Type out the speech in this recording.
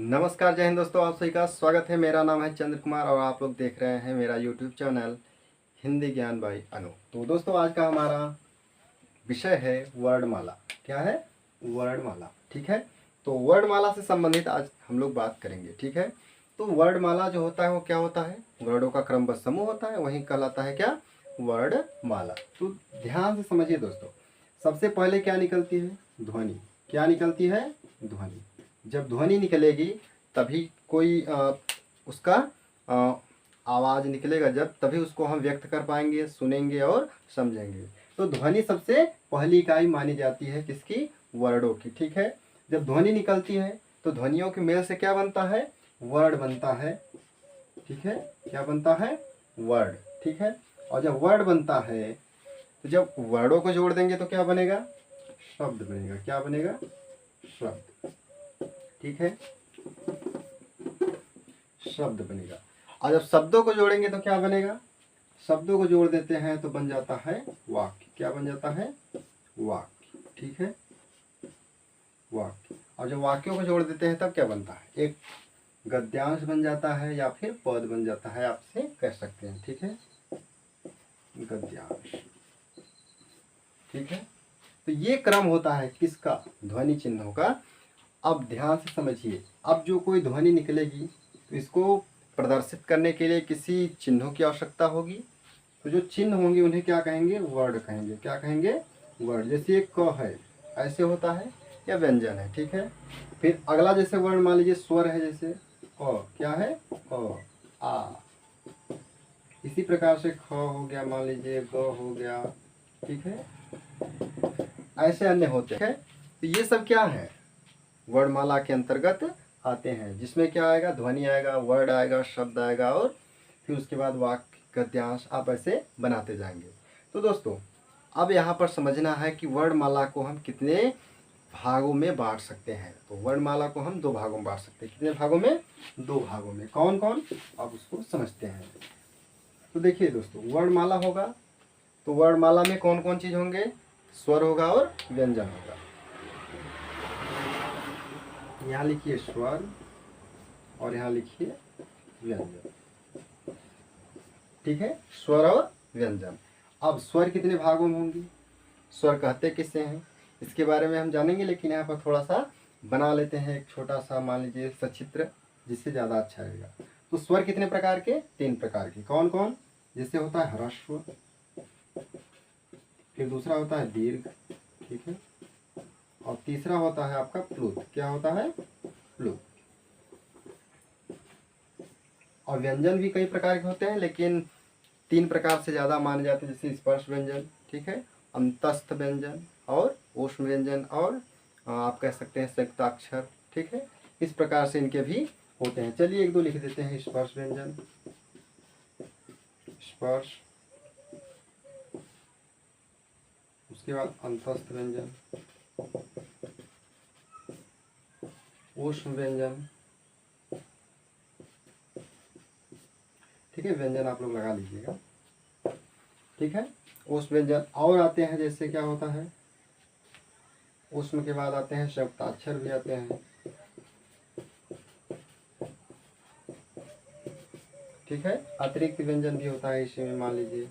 नमस्कार, जय हिंद दोस्तों। आप सभी का स्वागत है। मेरा नाम है चंद्र कुमार और आप लोग देख रहे हैं मेरा यूट्यूब चैनल हिंदी ज्ञान बाई अनु। तो दोस्तों, आज का हमारा विषय है वर्णमाला। क्या है? वर्णमाला। ठीक है। तो वर्णमाला से संबंधित आज हम लोग बात करेंगे। ठीक है। तो वर्णमाला जो होता है वो क्या होता है? वर्णों का क्रमबद्ध समूह होता है, वही कहलाता है क्या? वर्णमाला। तो ध्यान से समझिए दोस्तों, सबसे पहले क्या निकलती है? ध्वनि। क्या निकलती है? ध्वनि। जब ध्वनि निकलेगी तभी कोई उसका आवाज़ निकलेगा, जब तभी उसको हम व्यक्त कर पाएंगे, सुनेंगे और समझेंगे। तो ध्वनि सबसे पहली इकाई मानी जाती है किसकी? वर्णों की। ठीक है। जब ध्वनि निकलती है तो ध्वनियों के मेल से क्या बनता है? वर्ण बनता है। ठीक है। क्या बनता है? वर्ण। ठीक है। और जब वर्ण बनता है तो जब वर्णों को जोड़ देंगे तो क्या बनेगा? शब्द बनेगा। क्या बनेगा? शब्द। ठीक है। शब्द बनेगा। और जब शब्दों को जोड़ेंगे तो क्या बनेगा? शब्दों को जोड़ देते हैं तो बन जाता है वाक्य। क्या बन जाता है? वाक्य। ठीक है। वाक्य। और जब वाक्यों को जोड़ देते हैं तब क्या बनता है? एक गद्यांश बन जाता है या फिर पद बन जाता है, आपसे कह सकते हैं। ठीक है। गद्यांश। ठीक है। तो ये क्रम होता है किसका? ध्वनि चिन्हों का। अब ध्यान से समझिए, अब जो कोई ध्वनि निकलेगी तो इसको प्रदर्शित करने के लिए किसी चिन्हों की आवश्यकता होगी। तो जो चिन्ह होंगे उन्हें क्या कहेंगे? वर्ड कहेंगे। क्या कहेंगे? वर्ड। जैसे एक क है, ऐसे होता है, या व्यंजन है। ठीक है। फिर अगला जैसे वर्ण मान लीजिए स्वर है, जैसे क। क्या है? क, आ। इसी प्रकार से ख हो गया, मान लीजिए ग हो गया। ठीक है। ऐसे अन्य होते हैं। तो ये सब क्या है? वर्णमाला के अंतर्गत आते हैं, जिसमें क्या आएगा? ध्वनि आएगा, वर्ड आएगा, शब्द आएगा और फिर उसके बाद वाक्य, गद्यांश, आप ऐसे बनाते जाएंगे। तो दोस्तों, अब यहाँ पर समझना है कि वर्णमाला को हम कितने भागों में बांट सकते हैं। तो वर्णमाला को हम दो भागों में बांट सकते हैं। कितने भागों में? दो भागों में। कौन कौन? अब उसको समझते हैं। तो देखिए दोस्तों, वर्णमाला होगा तो वर्णमाला में कौन कौन चीज होंगे? स्वर होगा और व्यंजन होगा। यहाँ लिखिए स्वर और यहाँ लिखिए व्यंजन। ठीक है। स्वर और व्यंजन। अब स्वर कितने भागों में होंगे? स्वर कहते किससे हैं इसके बारे में हम जानेंगे, लेकिन यहाँ पर थोड़ा सा बना लेते हैं एक छोटा सा, मान लीजिए सचित्र, जिससे ज़्यादा अच्छा रहेगा। तो स्वर कितने प्रकार के? तीन प्रकार के। कौन कौन? जैसे होता है ह्रस्व, फिर दूसरा होता है दीर्घ। ठीक है। और तीसरा होता है आपका प्लुत। क्या होता है? प्लुत। और व्यंजन भी कई प्रकार के होते हैं, लेकिन तीन प्रकार से ज़्यादा माने जाते हैं, जैसे स्पर्श व्यंजन। ठीक है। अंतस्थ व्यंजन और ऊष्म व्यंजन और आप कह सकते हैं संयुक्ताक्षर। ठीक है। इस प्रकार से इनके भी होते हैं। चलिए एक दो लिख देते हैं। स्पर्श व्यंजन, स्पर्श, उसके बाद अंतस्थ व्यंजन, ऊष्म व्यंजन। ठीक है। व्यंजन आप लोग लगा लीजिएगा। ठीक है। ऊष्म व्यंजन और आते हैं, जैसे क्या होता है? ऊष्म के बाद आते हैं संयुक्ताक्षर भी आते हैं। ठीक है। अतिरिक्त व्यंजन भी होता है इसमें, मान लीजिए